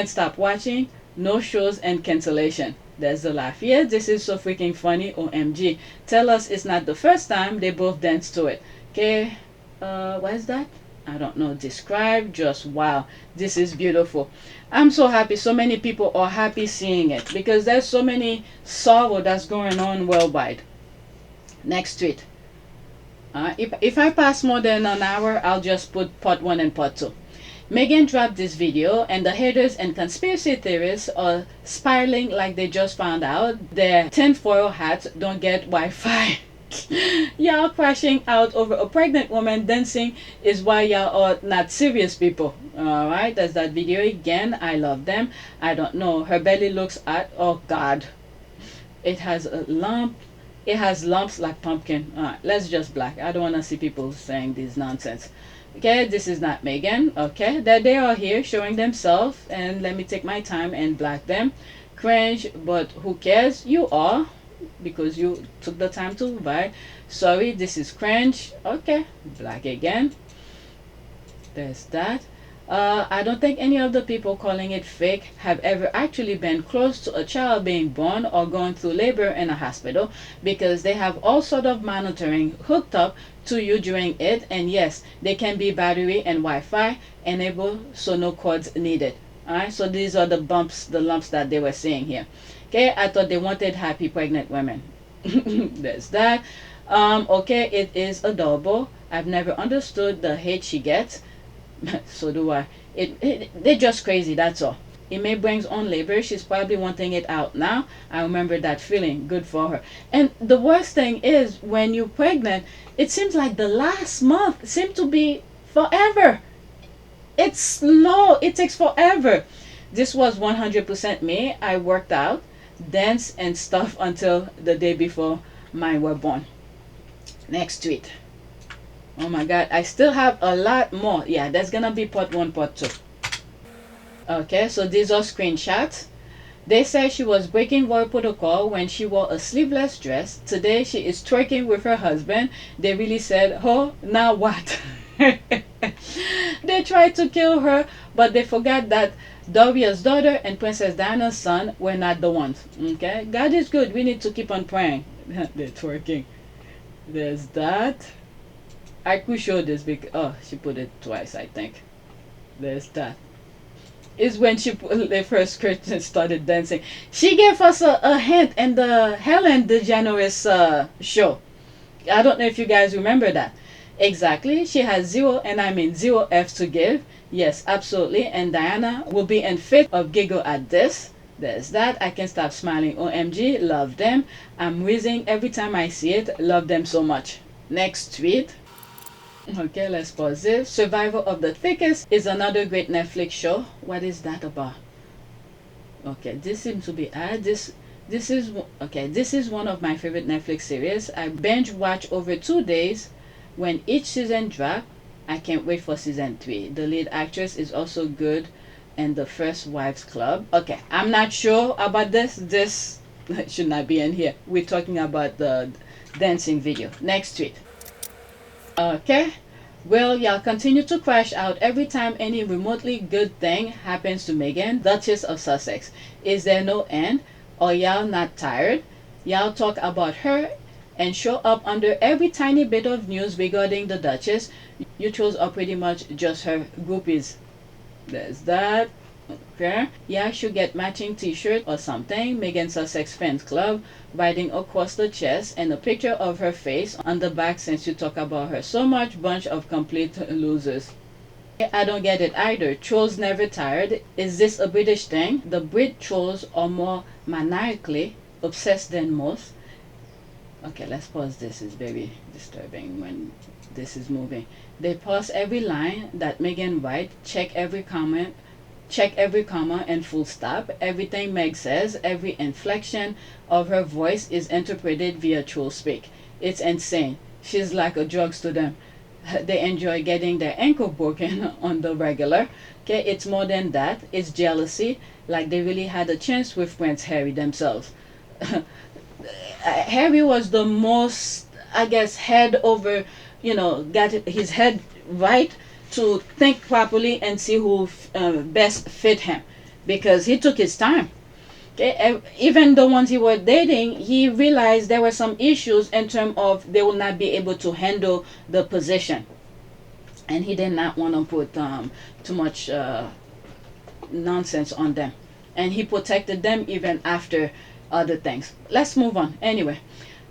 stop watching. No shows and cancellation. There's the laugh here. This is so freaking funny. OMG. Tell us it's not the first time they both danced to it. Okay. What is that? I don't know. Describe. Just wow. This is beautiful. I'm so happy. So many people are happy seeing it because there's so many sorrow that's going on worldwide. Next tweet. If I pass more than an hour, I'll just put part 1 and part 2. Meghan dropped this video and the haters and conspiracy theorists are spiraling like they just found out their tinfoil hats don't get Wi-Fi. Y'all crashing out over a pregnant woman dancing is why y'all are not serious people. Alright, that's that video again. I love them. I don't know. Her belly looks at, oh god. It has a lump. It has lumps like pumpkin. Alright, let's just black. I don't want to see people saying this nonsense. Okay, this is not Meghan. Okay, that they are here showing themselves, and let me take my time and black them. Cringe, but who cares? You are, because you took the time to buy. Sorry, this is cringe. Okay, black again. There's that. I don't think any of the people calling it fake have ever actually been close to a child being born or going through labor in a hospital, because they have all sort of monitoring hooked up to you during it, and yes, they can be battery and Wi-Fi enabled, so no cords needed. Alright, so these are the bumps, the lumps that they were seeing here. Okay, I thought they wanted happy pregnant women. There's that. Okay, it is adorable. I've never understood the hate she gets. So do I. They're just crazy, that's all. It may brings on labor. She's probably wanting it out now. I remember that feeling. Good for her. And the worst thing is, when you're pregnant, it seems like the last month seems to be forever. It's slow. It takes forever. This was 100% me. I worked out, danced and stuff until the day before mine were born. Next tweet. Oh my god, I still have a lot more. Yeah, that's gonna be part 1, part 2. Okay, so these are screenshots. They say she was breaking royal protocol when she wore a sleeveless dress. Today she is twerking with her husband. They really said, oh, now what? They tried to kill her, but they forgot that Daria's daughter and Princess Diana's son were not the ones. Okay, God is good. We need to keep on praying. They're twerking. There's that. I could show this because, oh, she put it twice, I think. There's that. Is when she put the first skirt and started dancing. She gave us a hint in the Helen DeGeneres show. I don't know if you guys remember that. Exactly. She has 0, and I mean 0 F to give. Yes, absolutely. And Diana will be in fit of giggle at this. There's that. I can't stop smiling. OMG, love them. I'm wheezing every time I see it. Love them so much. Next tweet. Okay, let's pause this. Survival of the Thickest is another great Netflix show. What is that about? Okay, this seems to be this is one of my favorite Netflix series. I binge watch over 2 days when each season drops. I can't wait for season 3. The lead actress is also good in the First Wives Club. Okay, I'm not sure about this. This should not be in here. We're talking about the dancing video. Next tweet. Okay, well, y'all continue to crash out every time any remotely good thing happens to Meghan, Duchess of Sussex. Is there no end? Are y'all not tired? Y'all talk about her and show up under every tiny bit of news regarding the Duchess. Neutrals are pretty much just her groupies. There's that. Okay. Yeah, should get matching t-shirt or something. Meghan Sussex Fans Club riding across the chest and a picture of her face on the back, since you talk about her so much. Bunch of complete losers. I don't get it either. Trolls never tired. Is this a British thing? The Brit trolls are more maniacally obsessed than most. Okay, let's pause. This is very disturbing when this is moving. They pause every line that Meghan writes, check every comment, check every comma and full stop. Everything Meg says, every inflection of her voice is interpreted via troll speak. It's insane. She's like a drugs to them. they enjoy getting their ankle broken on the regular. Okay, it's more than that. It's jealousy. Like they really had a chance with Prince Harry themselves. Harry was the most, I guess, head over, got his head right to think properly and see who best fit him, because he took his time. Okay, even the ones he was dating, he realized there were some issues in terms of they will not be able to handle the position, and he did not want to put too much nonsense on them, and he protected them even after other things. Let's move on. Anyway,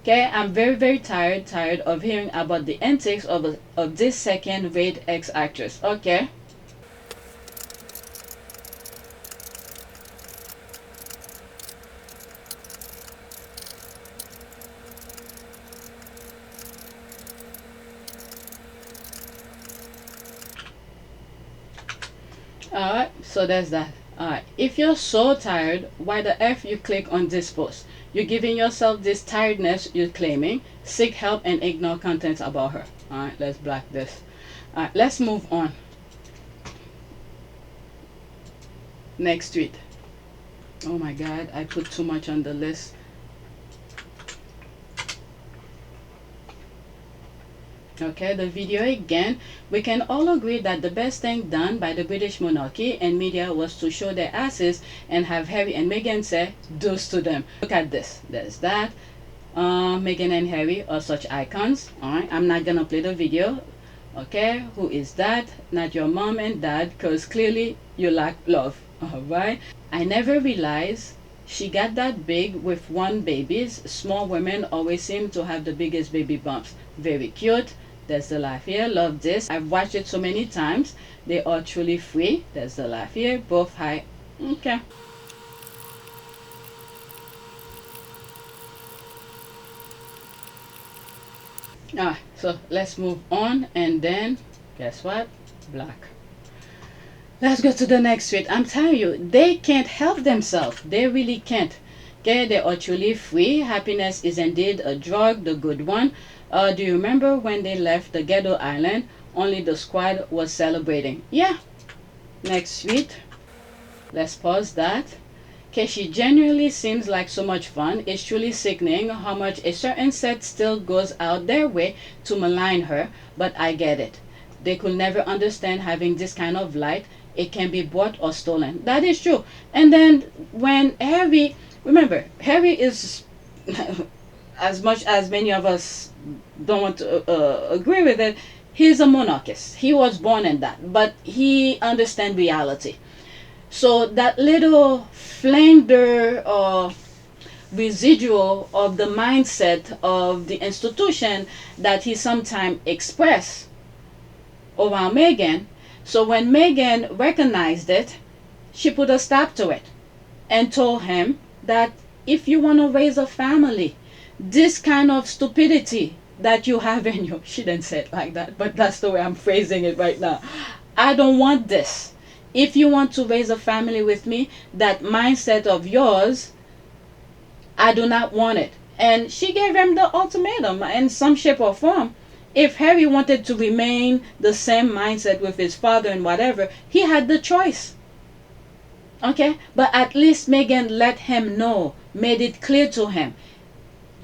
okay, I'm very, very tired of hearing about the antics of this second-rate ex-actress. Okay. Alright, so there's that. Alright, if you're so tired, why the F you click on this post? You're giving yourself this tiredness you're claiming. Seek help and ignore content about her. Alright, let's block this. Alright, let's move on. Next tweet. Oh my god, I put too much on the list. Okay, the video again. We can all agree that the best thing done by the British monarchy and media was to show their asses and have Harry and Meghan say deuce to them. Look at this. There's that. Meghan and Harry are such icons. Alright, I'm not gonna play the video. Okay, who is that? Not your mom and dad, because clearly you lack love. Alright, I never realized she got that big with one babies. Small women always seem to have the biggest baby bumps. Very cute. There's the laugh here. Love this. I've watched it so many times. They are truly free. There's the laugh here. Both high. Okay. So let's move on, and then guess what? Black. Let's go to the next tweet. I'm telling you, they can't help themselves. They really can't. Okay, they are truly free. Happiness is indeed a drug, the good one. Do you remember when they left the ghetto island? Only the squad was celebrating. Yeah. Next tweet. Let's pause that. Okay, she genuinely seems like so much fun. It's truly sickening how much a certain set still goes out their way to malign her, but I get it. They could never understand having this kind of light. It can be bought or stolen. That is true. And then when Harry, remember, Harry is, as much as many of us don't want to agree with it, he's a monarchist. He was born in that, but he understands reality. So that little flanger or residual of the mindset of the institution that he sometimes expressed around Meghan. So when Meghan recognized it, she put a stop to it and told him that if you want to raise a family, this kind of stupidity that you have in you, she didn't say it like that, but that's the way I'm phrasing it right now. I don't want this. If you want to raise a family with me, that mindset of yours, I do not want it. And she gave him the ultimatum in some shape or form. If Harry wanted to remain the same mindset with his father and whatever, he had the choice. Okay? But at least Meghan let him know, made it clear to him.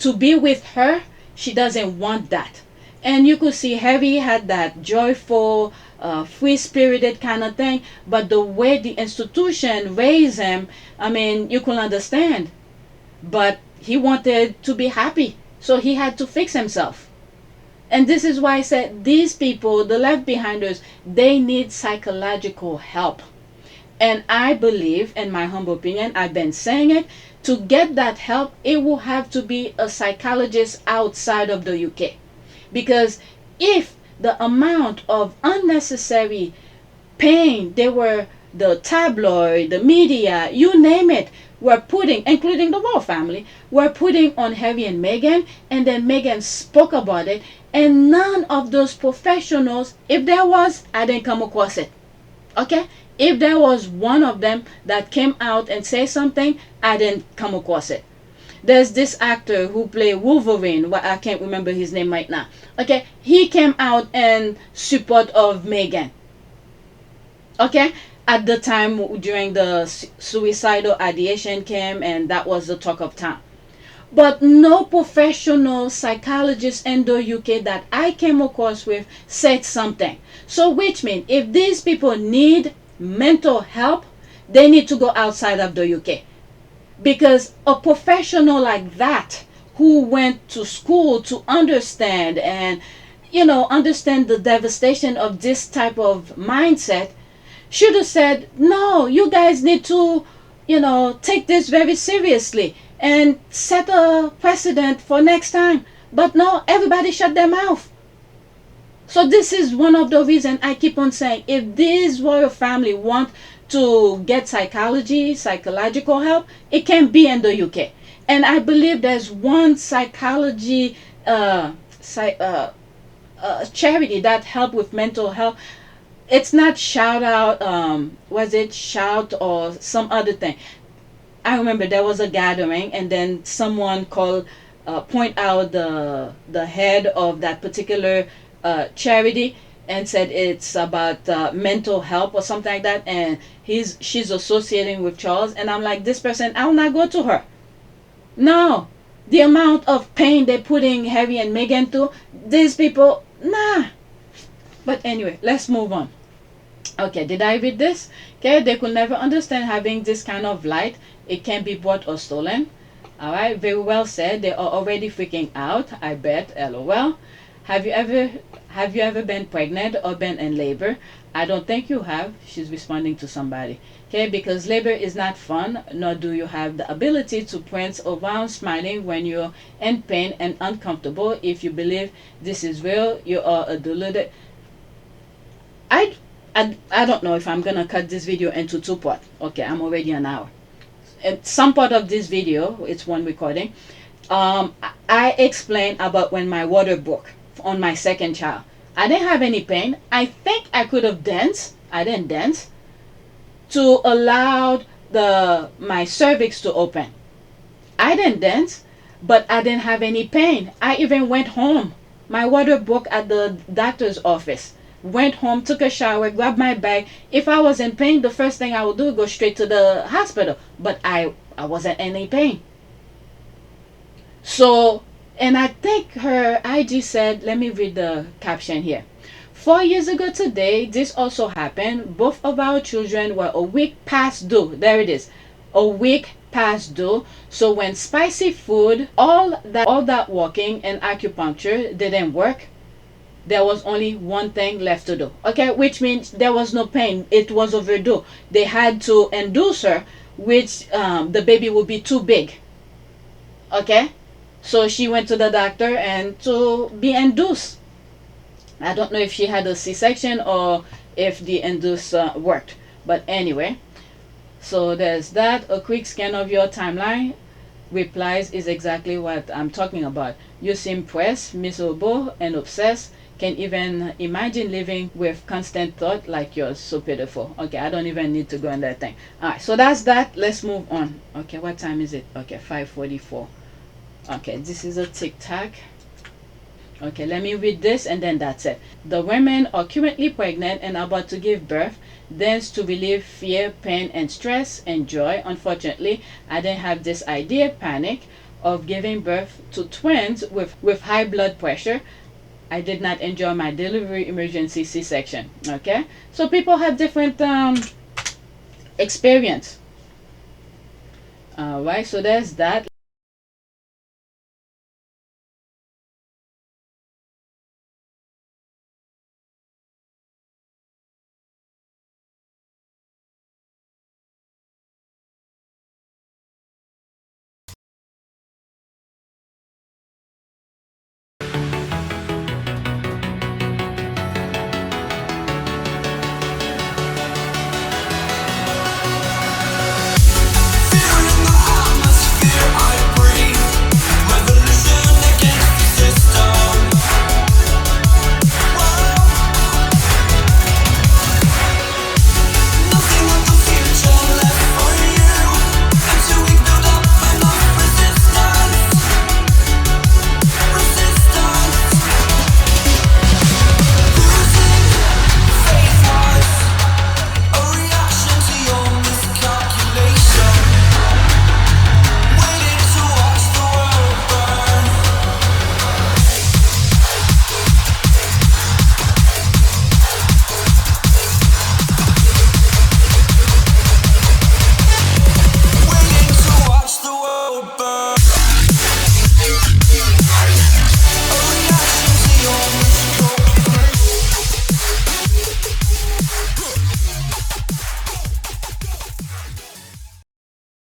To be with her, she doesn't want that. And you could see Harry had that joyful, free-spirited kind of thing. But the way the institution raised him, I mean, you could understand. But he wanted to be happy. So he had to fix himself. And this is why I said these people, the left behinders, they need psychological help. And I believe, in my humble opinion, I've been saying it, to get that help, it will have to be a psychologist outside of the UK. Because if the amount of unnecessary pain the tabloid, the media, you name it, were putting, including the royal family, were putting on Harry and Meghan, and then Meghan spoke about it, and none of those professionals, if there was, I didn't come across it. Okay? If there was one of them that came out and say something, I didn't come across it. There's this actor who played Wolverine, I can't remember his name right now. Okay, he came out in support of Meghan. Okay, at the time during the suicidal ideation came, and that was the talk of town. But no professional psychologist in the UK that I came across with said something. So which means if these people need mental help, they need to go outside of the UK. Because a professional like that, who went to school to understand and understand the devastation of this type of mindset, should have said, no, you guys need to take this very seriously and set a precedent for next time. But no, everybody shut their mouth. So this is one of the reasons I keep on saying, if this royal family want to get psychological help, it can be in the UK. And I believe there's one psychology charity that help with mental health. It's not Shout Out, was it Shout or some other thing? I remember there was a gathering, and then someone point out the head of that particular charity and said it's about mental health or something like that, and she's associating with Charles, and I'm like, this person, I'll not go to her. No, the amount of pain they're putting Harry and Meghan through, these people, nah. But anyway, let's move on. Okay, did I read this? Okay, they could never understand having this kind of light. It can be bought or stolen. All right, very well said. They are already freaking out, I bet. LOL. Have you ever been pregnant or been in labor? I don't think you have. She's responding to somebody. Okay, because labor is not fun, nor do you have the ability to prance around smiling when you're in pain and uncomfortable. If you believe this is real, you are a deluded. I don't know if I'm gonna cut this video into two parts. Okay, I'm already an hour. And some part of this video, it's one recording, I explained about when my water broke on my second child. I didn't have any pain. I think I could have danced. I didn't dance to allow my cervix to open. I didn't dance, but I didn't have any pain. I even went home. My water broke at the doctor's office. Went home, took a shower, grabbed my bag. If I was in pain, the first thing I would do is go straight to the hospital. But I wasn't in any pain. So, and I think her IG said, let me read the caption here. 4 years ago today, this also happened. Both of our children were a week past due. There it is. A week past due. So when spicy food, all that walking and acupuncture didn't work, there was only one thing left to do. Okay, which means there was no pain. It was overdue. They had to induce her, which the baby would be too big. Okay, so she went to the doctor and to be induced. I don't know if she had a C-section or if the induce worked. But anyway, so there's that. A quick scan of your timeline replies is exactly what I'm talking about. You seem pressed, miserable, and obsessed. Can even imagine living with constant thought like yours. So pitiful. Okay, I don't even need to go in that thing. Alright, so that's that. Let's move on. Okay, what time is it? Okay, 5:44. Okay, this is a TikTok. Okay, let me read this and then that's it. The women are currently pregnant and about to give birth. Dance to relieve fear, pain, and stress and joy. Unfortunately, I didn't have this idea, panic, of giving birth to twins with high blood pressure. I did not enjoy my delivery emergency C-section. Okay, so people have different experience. Alright, so there's that.